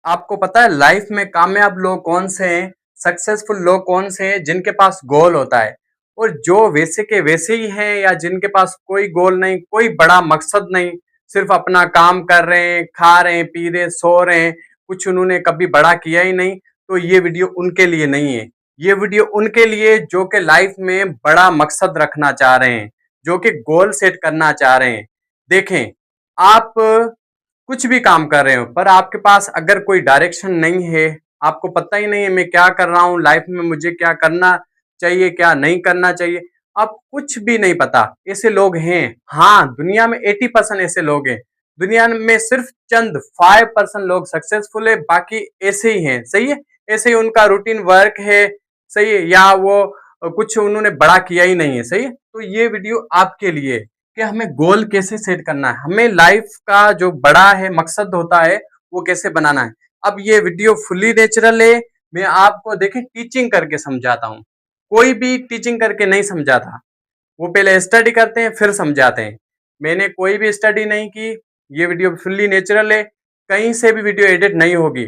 आपको पता है लाइफ में कामयाब लोग कौन से हैं, सक्सेसफुल लोग कौन से हैं जिनके पास गोल होता है। और जो वैसे के वैसे ही हैं या जिनके पास कोई गोल नहीं, कोई बड़ा मकसद नहीं, सिर्फ अपना काम कर रहे हैं, खा रहे हैं, पी रहे हैं, सो रहे हैं, कुछ उन्होंने कभी बड़ा किया ही नहीं, तो ये वीडियो उनके लिए नहीं है। ये वीडियो उनके लिए जो कि लाइफ में बड़ा मकसद रखना चाह रहे हैं, जो कि गोल सेट करना चाह रहे हैं। देखें, आप कुछ भी काम कर रहे हो पर आपके पास अगर कोई डायरेक्शन नहीं है, आपको पता ही नहीं है मैं क्या कर रहा हूँ लाइफ में, मुझे क्या करना चाहिए क्या नहीं करना चाहिए, आप कुछ भी नहीं पता, ऐसे लोग हैं। हाँ, दुनिया में 80% ऐसे लोग हैं। दुनिया में सिर्फ चंद 5% लोग सक्सेसफुल है, बाकी ऐसे ही हैं। सही है, ऐसे ही उनका रूटीन वर्क है। सही है, या वो कुछ उन्होंने बड़ा किया ही नहीं है। सही है, तो ये वीडियो आपके लिए कि हमें गोल कैसे सेट करना है, हमें लाइफ का जो बड़ा है मकसद होता है वो कैसे बनाना है। अब ये वीडियो फुली नेचुरल है, मैं आपको देखें टीचिंग करके समझाता हूँ। कोई भी टीचिंग करके नहीं समझाता, वो पहले स्टडी करते हैं फिर समझाते हैं। मैंने कोई भी स्टडी नहीं की, ये वीडियो फुल्ली नेचुरल है, कहीं से भी वीडियो एडिट नहीं होगी।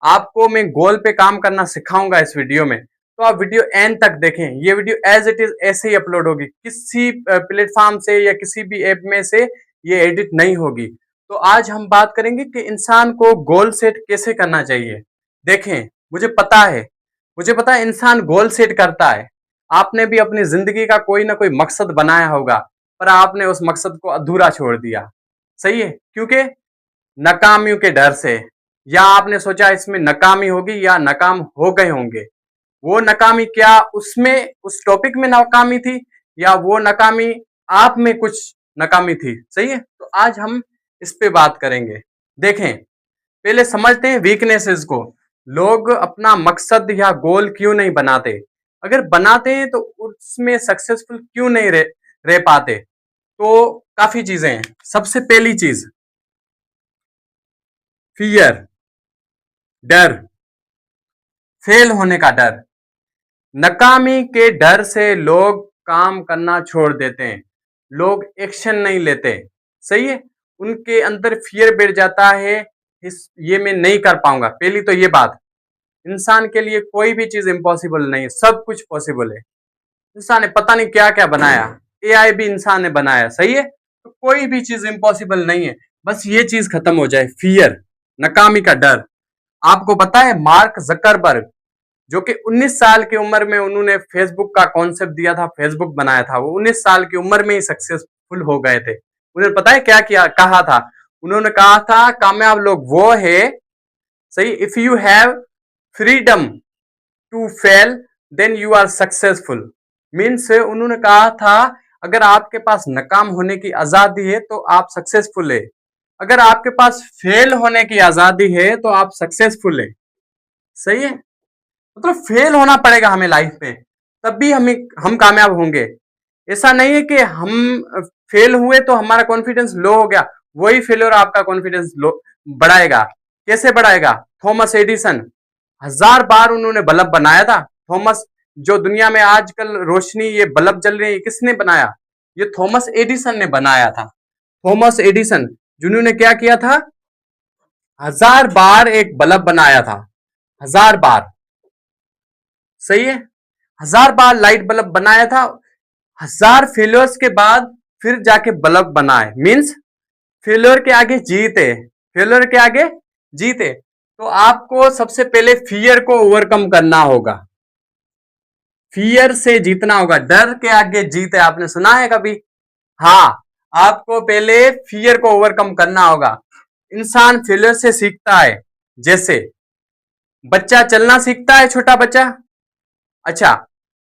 आपको मैं गोल पे काम करना सिखाऊंगा इस वीडियो में, तो आप वीडियो एंड तक देखें। ये वीडियो एज इट इज ऐसे ही अपलोड होगी, किसी प्लेटफॉर्म से या किसी भी ऐप में से ये एडिट नहीं होगी। तो आज हम बात करेंगे कि इंसान को गोल सेट कैसे करना चाहिए। देखें, मुझे पता है इंसान गोल सेट करता है। आपने भी अपनी जिंदगी का कोई ना कोई मकसद बनाया होगा, पर आपने उस मकसद को अधूरा छोड़ दिया। सही है, क्योंकि नाकामियों के डर से, या आपने सोचा इसमें नाकामी होगी या नाकाम हो गए होंगे। वो नाकामी क्या उसमें उस टॉपिक में नाकामी थी, या वो नाकामी आप में कुछ नाकामी थी। सही है, तो आज हम इस पे बात करेंगे। देखें, पहले समझते हैं वीकनेसेस को। लोग अपना मकसद या गोल क्यों नहीं बनाते, अगर बनाते हैं तो उसमें सक्सेसफुल क्यों नहीं रह पाते। तो काफी चीजें हैं। सबसे पहली चीज, फियर, डर, फेल होने का डर। नाकामी के डर से लोग काम करना छोड़ देते हैं, लोग एक्शन नहीं लेते। सही है, उनके अंदर फियर बैठ जाता है, इस ये मैं नहीं कर पाऊंगा। पहली तो ये बात, इंसान के लिए कोई भी चीज इम्पॉसिबल नहीं है, सब कुछ पॉसिबल है। इंसान ने पता नहीं क्या क्या बनाया, एआई भी इंसान ने बनाया। सही है, तो कोई भी चीज इम्पॉसिबल नहीं है। बस ये चीज खत्म हो जाए, फियर, नाकामी का डर। आपको पता है मार्क जकरबर्ग, जो कि 19 साल की उम्र में उन्होंने फेसबुक का कॉन्सेप्ट दिया था, फेसबुक बनाया था, वो 19 साल की उम्र में ही सक्सेसफुल हो गए थे। उन्होंने पता है क्या किया, कहा था, उन्होंने कहा था कामयाब लोग वो है, सही, if you have freedom to fail then you are successful. Means उन्होंने कहा था अगर आपके पास नाकाम होने की आजादी है तो आप सक्सेसफुल है, अगर आपके पास फेल होने की आजादी है तो आप सक्सेसफुल है। सही है, मतलब फेल होना पड़ेगा हमें लाइफ में, तब भी हम कामयाब होंगे। ऐसा नहीं है कि हम फेल हुए तो हमारा कॉन्फिडेंस लो हो गया, वही फेलियर आपका कॉन्फिडेंस लो बढ़ाएगा। कैसे बढ़ाएगा? थॉमस एडिसन, 1000 बार उन्होंने बल्ब बनाया था। थॉमस, जो दुनिया में आजकल रोशनी ये बल्ब जल रही है, किसने बनाया? ये थॉमस एडिसन ने बनाया था। थॉमस एडिसन जिन्होंने क्या किया था, 1000 बार एक बल्ब बनाया था, 1000 बार। सही है, 1000 बार लाइट बल्ब बनाया था, 1000 फेलियर्स के बाद फिर जाके बल्ब बनाए। मीन्स फेलियर के आगे जीत है, फेलियर के आगे जीत है। तो आपको सबसे पहले फियर को ओवरकम करना होगा, फियर से जीतना होगा। डर के आगे जीत है, आपने सुना है कभी? हाँ, आपको पहले फियर को ओवरकम करना होगा। इंसान फेलियर से सीखता है। जैसे बच्चा चलना सीखता है, छोटा बच्चा, अच्छा,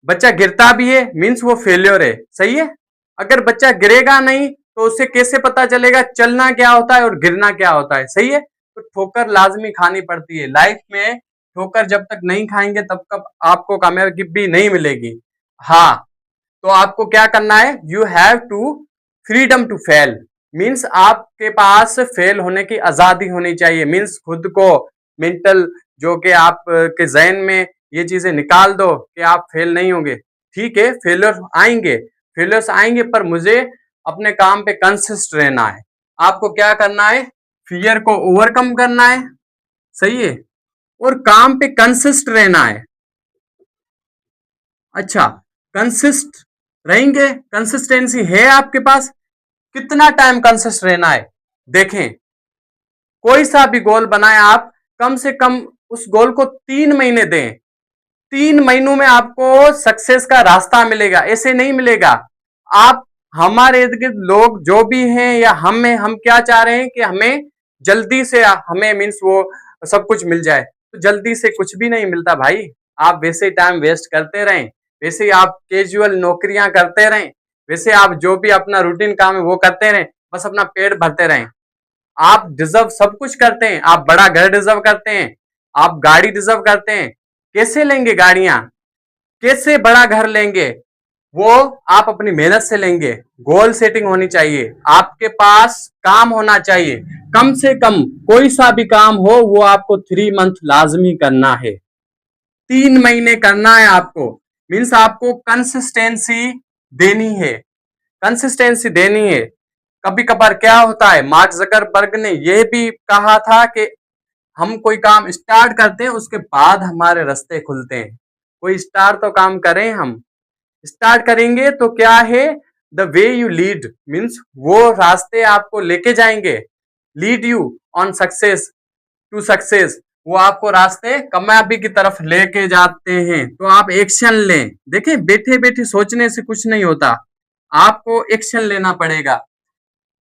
बच्चा गिरता भी है, मीन्स वो फेलियर है। सही है, अगर बच्चा गिरेगा नहीं तो उसे कैसे पता चलेगा चलना क्या होता है और गिरना क्या होता है। सही है, तो ठोकर लाजमी खानी पड़ती है लाइफ में। ठोकर जब तक नहीं खाएंगे तब तक आपको कामयाबी भी नहीं मिलेगी। हाँ, तो आपको क्या करना है, you have to freedom to fail. Means आपके पास फेल होने की आजादी होनी चाहिए। मीन्स खुद को मेंटल, जो कि आप के जहन में ये चीजें निकाल दो कि आप फेल नहीं होंगे। ठीक है, फेलियर्स आएंगे, पर मुझे अपने काम पे कंसिस्ट रहना है। आपको क्या करना है, फियर को ओवरकम करना है। सही है। और काम पे कंसिस्ट रहना है। अच्छा, कंसिस्ट रहेंगे, कंसिस्टेंसी है आपके पास? कितना टाइम कंसिस्ट रहना है? देखें, कोई सा भी गोल बनाए आप, कम से कम उस गोल को 3 महीने दें। 3 महीनों में आपको सक्सेस का रास्ता मिलेगा, ऐसे नहीं मिलेगा। आप, हमारे इर्द गिर्द लोग जो भी हैं या हम क्या चाह रहे हैं कि हमें जल्दी से, हमें मीन्स वो सब कुछ मिल जाए, तो जल्दी से कुछ भी नहीं मिलता भाई। आप वैसे ही टाइम वेस्ट करते रहें, वैसे ही आप कैजुअल नौकरियां करते रहें, वैसे आप जो भी अपना रूटीन काम है वो करते रहें, बस अपना पेट भरते रहें। आप डिजर्व सब कुछ करते हैं, आप बड़ा घर डिजर्व करते हैं, आप गाड़ी डिजर्व करते हैं। कैसे लेंगे गाड़ियां, कैसे बड़ा घर लेंगे? वो आप अपनी मेहनत से लेंगे। गोल सेटिंग होनी चाहिए, आपके पास काम होना चाहिए, कम से कम कोई सा भी काम हो वो आपको 3 मंथ लाजमी करना है, 3 महीने करना है आपको। मीन्स आपको कंसिस्टेंसी देनी है, कंसिस्टेंसी देनी है। कभी कभार क्या होता है, मार्क जकरबर्ग ने यह भी कहा था कि हम कोई काम स्टार्ट करते हैं उसके बाद हमारे रास्ते खुलते हैं। कोई स्टार्ट तो काम करें, हम स्टार्ट करेंगे तो क्या है, the way you lead means वो रास्ते आपको लेके जाएंगे, lead you on success, to success, वो आपको रास्ते कामयाबी की तरफ लेके जाते हैं। तो आप एक्शन लें। देखिए, बैठे बैठे सोचने से कुछ नहीं होता, आपको एक्शन लेना पड़ेगा।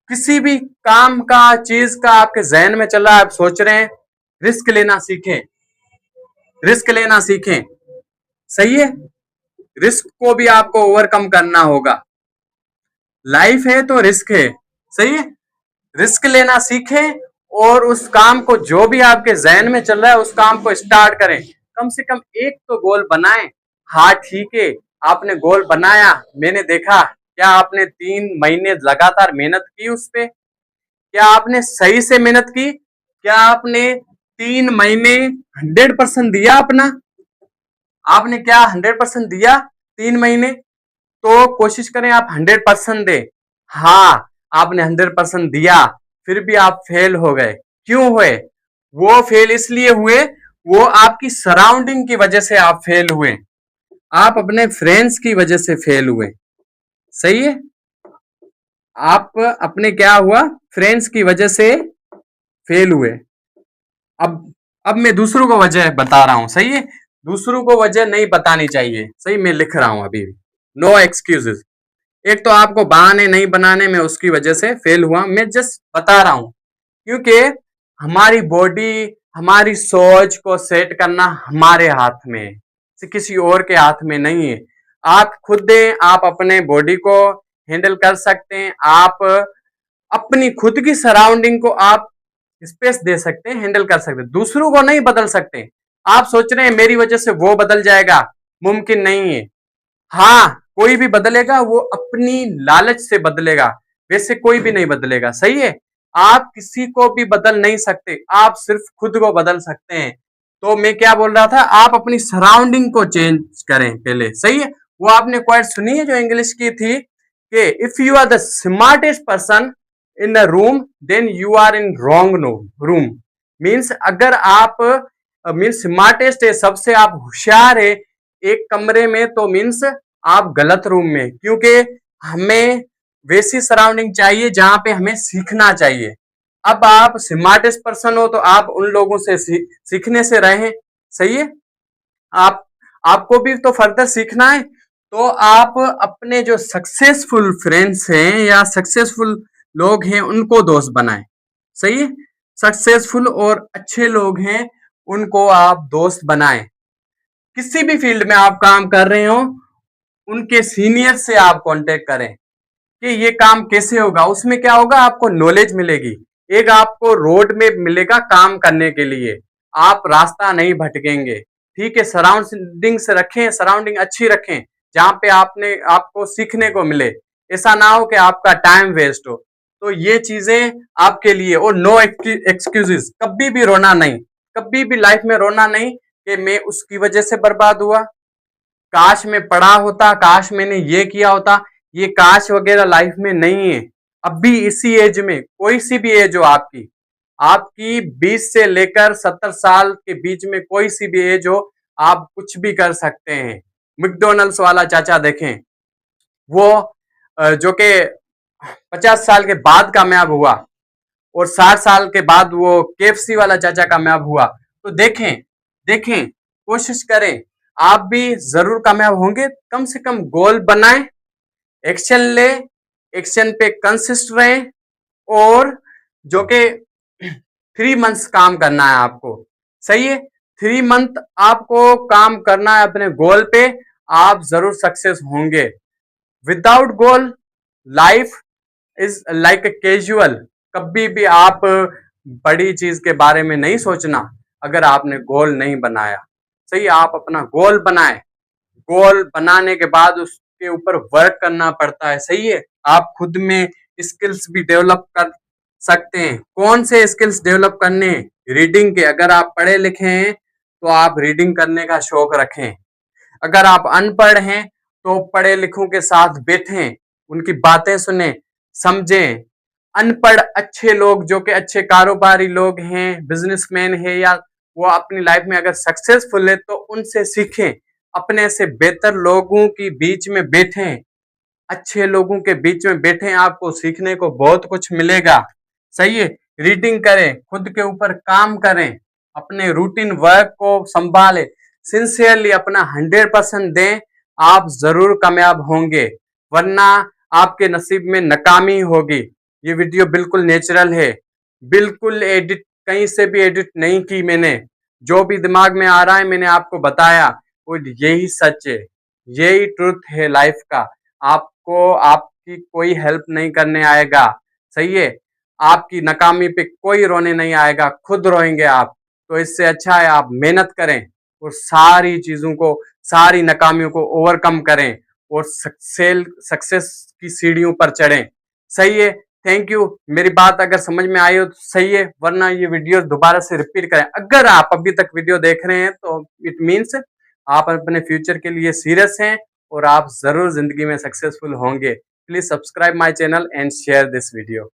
किसी भी काम का, चीज का आपके जहन में चला, आप सोच रहे हैं, रिस्क लेना सीखें, रिस्क लेना सीखें। सही है, रिस्क को भी आपको ओवरकम करना होगा। लाइफ है तो रिस्क है, सही है। रिस्क लेना सीखें और उस काम को, जो भी आपके जहन में चल रहा है, उस काम को स्टार्ट करें। कम से कम एक तो गोल बनाएं। हाँ ठीक है, आपने गोल बनाया, मैंने देखा, क्या आपने 3 महीने लगातार मेहनत की उस पे? क्या आपने सही से मेहनत की? क्या आपने 3 महीने 100% दिया अपना? आपने क्या 100% दिया 3 महीने? तो कोशिश करें आप 100% दें। हाँ, आपने 100% दिया, फिर भी आप फेल हो गए। क्यों हुए? वो फेल इसलिए हुए, वो आपकी सराउंडिंग की वजह से आप फेल हुए, आप अपने फ्रेंड्स की वजह से फेल हुए। सही है, आप अपने क्या हुआ, फ्रेंड्स की वजह से फेल हुए। अब मैं दूसरों को वजह बता रहा हूं, सही है। दूसरों को वजह नहीं बतानी चाहिए, सही, मैं लिख रहा हूं अभी भी, नो एक्सक्यूजेस। एक तो आपको बहाने नहीं बनाने में, उसकी वजह से फेल हुआ, मैं जस्ट बता रहा हूं। क्योंकि हमारी बॉडी, हमारी सोच को सेट करना हमारे हाथ में है, किसी और के हाथ में नहीं है। आप खुद दें, आप अपने बॉडी को हैंडल कर सकते हैं, आप अपनी खुद की सराउंडिंग को आप स्पेस दे सकते हैं, हैंडल कर सकते हैं। दूसरों को नहीं बदल सकते। आप सोच रहे हैं मेरी वजह से वो बदल जाएगा, मुमकिन नहीं है। हाँ, कोई भी बदलेगा वो अपनी लालच से बदलेगा, वैसे कोई भी नहीं बदलेगा। सही है, आप किसी को भी बदल नहीं सकते, आप सिर्फ खुद को बदल सकते हैं। तो मैं क्या बोल रहा था, आप अपनी सराउंडिंग को चेंज करें पहले। सही है, वो आपने क्वाइट सुनी है जो इंग्लिश की थी कि if you are the smartest person in the room then you are in wrong room. Means अगर आप मीन्स स्मार्टेस्ट है, सबसे आप होशियार है एक कमरे में, तो मीन्स आप गलत रूम में। क्योंकि हमें वैसी सराउंडिंग चाहिए जहां पे हमें सीखना चाहिए। अब आप स्मार्टेस्ट पर्सन हो तो आप उन लोगों से सीखने से रहें। सही है, आप, आपको भी तो फर्दर सीखना है, तो आप अपने जो सक्सेसफुल फ्रेंड्स हैं या सक्सेसफुल लोग हैं उनको दोस्त बनाएं। सही है, सक्सेसफुल और अच्छे लोग हैं उनको आप दोस्त बनाएं। किसी भी फील्ड में आप काम कर रहे हो, उनके सीनियर से आप कांटेक्ट करें कि ये काम कैसे होगा। उसमें क्या होगा, आपको नॉलेज मिलेगी, एक आपको रोड में मिलेगा काम करने के लिए, आप रास्ता नहीं भटकेंगे। ठीक है, सराउंडिंग से रखें, सराउंडिंग अच्छी रखें जहां पे आपको सीखने को मिले। ऐसा ना हो कि आपका टाइम वेस्ट हो। तो ये चीजें आपके लिए। और नो एक्सक्यूजेस, कभी भी रोना नहीं, कभी भी लाइफ में रोना नहीं कि मैं उसकी वजह से बर्बाद हुआ, काश मैं पढ़ा होता, काश मैंने ये किया होता। ये काश वगैरह लाइफ में नहीं है। अब भी इसी एज में, कोई सी भी एज हो आपकी, आपकी 20 से लेकर 70 साल के बीच में कोई सी भी एज हो, आप कुछ भी कर सकते हैं। मैकडॉनल्ड्स वाला चाचा देखें, वो जो कि 50 साल के बाद कामयाब हुआ और 60 साल के बाद वो केएफसी वाला चाचा कामयाब हुआ। तो देखें, देखें, कोशिश करें, आप भी जरूर कामयाब होंगे। कम से कम गोल बनाएं, एक्शन ले, एक्शन पे कंसिस्ट रहें और जो कि 3 मंथ्स काम करना है आपको, सही है। 3 मंथ आपको काम करना है अपने गोल पे, आप जरूर सक्सेस होंगे। Without goal life is like a casual. कभी भी आप बड़ी चीज के बारे में नहीं सोचना अगर आपने गोल नहीं बनाया, सही। आप अपना गोल बनाए, गोल बनाने के बाद उसके ऊपर वर्क करना पड़ता है, सही है। आप खुद में स्किल्स भी डेवलप कर सकते हैं। कौन से स्किल्स डेवलप करने हैं? रीडिंग के। अगर आप पढ़े लिखे हैं तो आप रीडिंग करने का शौक रखें। अगर आप अनपढ़ हैं तो पढ़े लिखों के साथ बैठें, उनकी बातें सुने, समझें। अनपढ़ अच्छे लोग जो कि अच्छे कारोबारी लोग हैं, बिजनेसमैन है, या वो अपनी लाइफ में अगर सक्सेसफुल है तो उनसे सीखें। अपने से बेहतर लोगों के बीच में बैठें, अच्छे लोगों के बीच में बैठें, आपको सीखने को बहुत कुछ मिलेगा, सही है। रीडिंग करें, खुद के ऊपर काम करें, अपने रूटीन वर्क को संभालें, सिंसियरली अपना 100% दें, आप जरूर कामयाब होंगे, वरना आपके नसीब में नाकामी होगी। ये वीडियो बिल्कुल नेचुरल है, बिल्कुल एडिट, कहीं से भी एडिट नहीं की मैंने। जो भी दिमाग में आ रहा है मैंने आपको बताया, और यही सच है, यही ट्रुथ है लाइफ का। आपको आपकी कोई हेल्प नहीं करने आएगा, सही है। आपकी नाकामी पे कोई रोने नहीं आएगा, खुद रोएंगे आप। तो इससे अच्छा है आप मेहनत करें और सारी चीजों को, सारी नाकामियों को ओवरकम करें और सक्सेस की सीढ़ियों पर चढ़ें, सही है। Thank you. मेरी बात अगर समझ में आई हो तो सही है, वरना ये वीडियो दोबारा से रिपीट करें। अगर आप अभी तक वीडियो देख रहे हैं तो इट मीन्स आप अपने फ्यूचर के लिए सीरियस हैं और आप जरूर जिंदगी में सक्सेसफुल होंगे। Please subscribe my channel and share this video.